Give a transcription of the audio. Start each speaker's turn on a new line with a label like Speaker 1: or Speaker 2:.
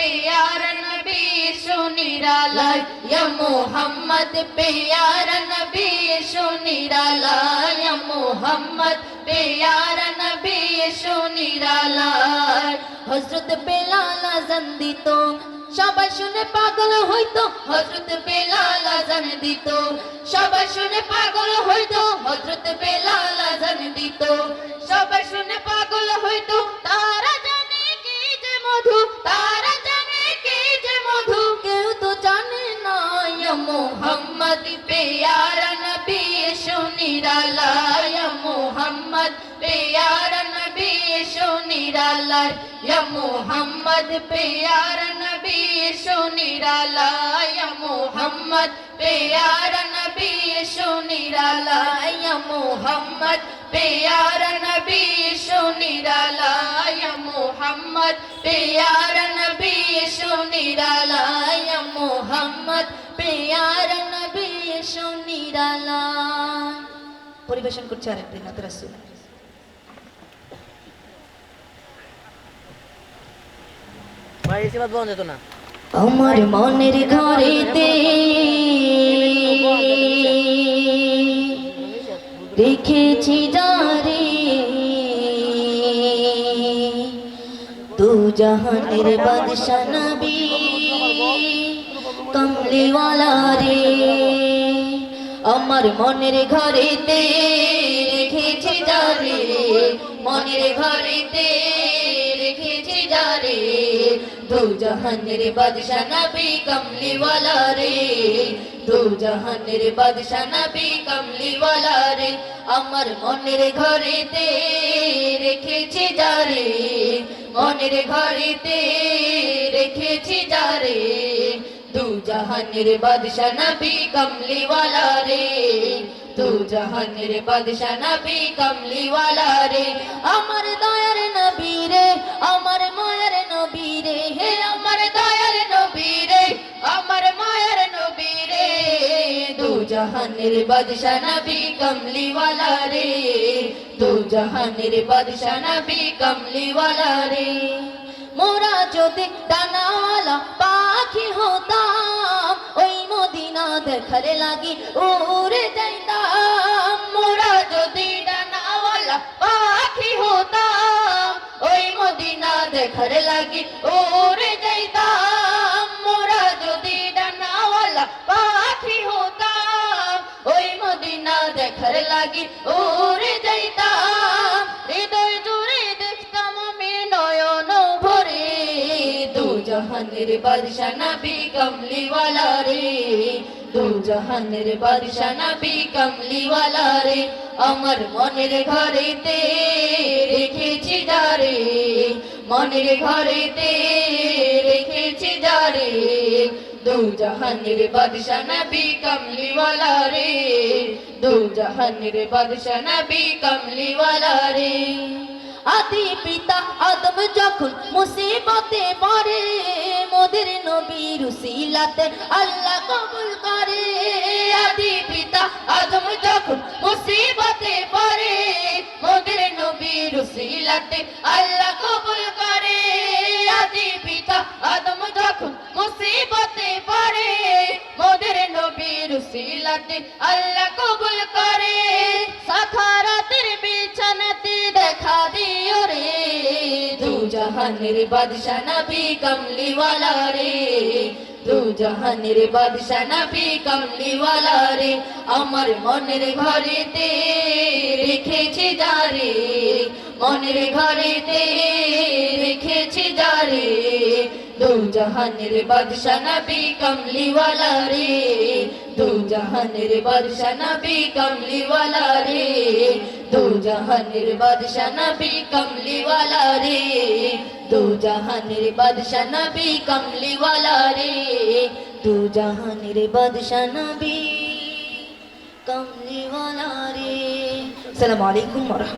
Speaker 1: प्यारा नबी सुनिरालाय या मोहम्मद प्यारा नबी सुनिरालाय या मोहम्मद प्यारा नबी सुनिरालाय हजरत बेलाल आजान दित সবাই শুনে পাগল হইতো হযরত বেলাল আযান দিত সবাই শুনে পাগল হইতো হযরত বেলাল আযান দিত সবাই শুনে পাগল হইতো তারা জানে কি যে মধু তারা জানে কি যে মধু কেউ তো জানে না ইয়া মুহাম্মদ প্যারা নবী সুনিরালায় ইয়া মুহাম্মদ প্যারা নবী সুনিরালায় ইয়া মুহাম্মদ প্যারা नबी सुनिरालाय या मोहम्मद प्यारा नबी सुनिरालाय या मोहम्मद प्यारा नबी सुनिरालाय या मोहम्मद प्यारा नबी सुनिरालाय या मोहम्मद प्यारा नबी सुनिरालाय পরিবেশন করছে আরেকটি নাত রাসূল
Speaker 2: ভাই এসে বাদ বন্ধ যেত না
Speaker 1: আমার মনের ঘরেতে রেখেছি যারে তু জাহানের বাদশা নবী কমলিওয়ালা রে আমার মনের ঘরেতে রেখেছি যারে মনের ঘরেতে রেখেছি যারে দু জাহানের বাদশা নবী কমলিওয়ালা রে দু জাহানের বাদশা নবী কমলিওয়ালা রে আমার মনের ঘরেতে রেখেছি যারে মনের ঘরেতে রেখেছি যারে দু জাহানের বাদশা নবী কমলিওয়ালা রে দু জাহানের বাদশা নবী কমলিওয়ালা রে আমার দয়ার নবী রে আমার মায়ের নবী রে হে আমার দয়ার নবী রে আমার মায়ের নবী রে দু জাহানের বাদশা নবী কমলিওয়ালা রে দু জাহানের বাদশা নবী কমলিওয়ালা রে মোরা যদি ডানাওয়ালা পাখি হতাম ওই মদিনা দেখার লাগি উড়ে যাইতাম মোরা যদি ডানাওয়ালা পাখি হতাম ওই মদিনা দেখার লাগি উড়ে যাইতাম মোরা যদি ডানাওয়ালা পাখি হতাম ওই মদিনা দেখার লাগি উড়ে যাইতাম হৃদয় জুড়ে দেখতাম আমি নয়ন ভরে দু জাহানের বাদশা নবী কমলিওয়ালা রে দু জাহানের বাদশা নবী কমলিওয়ালা রে আমার মনের ঘরেতে রেখেছি যারে মনের ঘরেতে রেখেছি যারে দু জাহানের বাদশা নবী কমলিওয়ালা রে দু জাহানের বাদশা নবী কমলিওয়ালা রে আদি পিতা আদম যখন মুসিবতে পড়ে মোদের নবীর উসিলাতে আল্লাহ কবুল করে আদি পিতা আদম যখন মুসিবতে পড়ে মোদের নবীর উসিলাতে আল্লাহ কবুল করে আদি পিতা আদম যখন মুসিবতে পড়ে মোদের নবীর উসিলাতে আল্লাহ কবুল করে সাখারাতের বিছানাতে দেখা দিও রে দু জাহানের বাদশা নবী কমলিওয়ালা রে দু জাহানের বাদশা নবী কমলিওয়ালা রে আমার মনের ঘরেতে রেখেছি যারে মনের ঘরেতে রেখেছি যারে দু জাহানের বাদশা নবী কমলিওয়ালা রে দু জাহানের বাদশা নবী কমলিওয়ালা রে দু জাহানের বাদশা নবী কমলিওয়ালা রে দু জাহানের বাদশা নবী কমলিওয়ালা রে দু জাহানের বাদশা নবী কমলিওয়ালা রে আসসালামু আলাইকুম ওয়া রাহমাতুল্লাহ।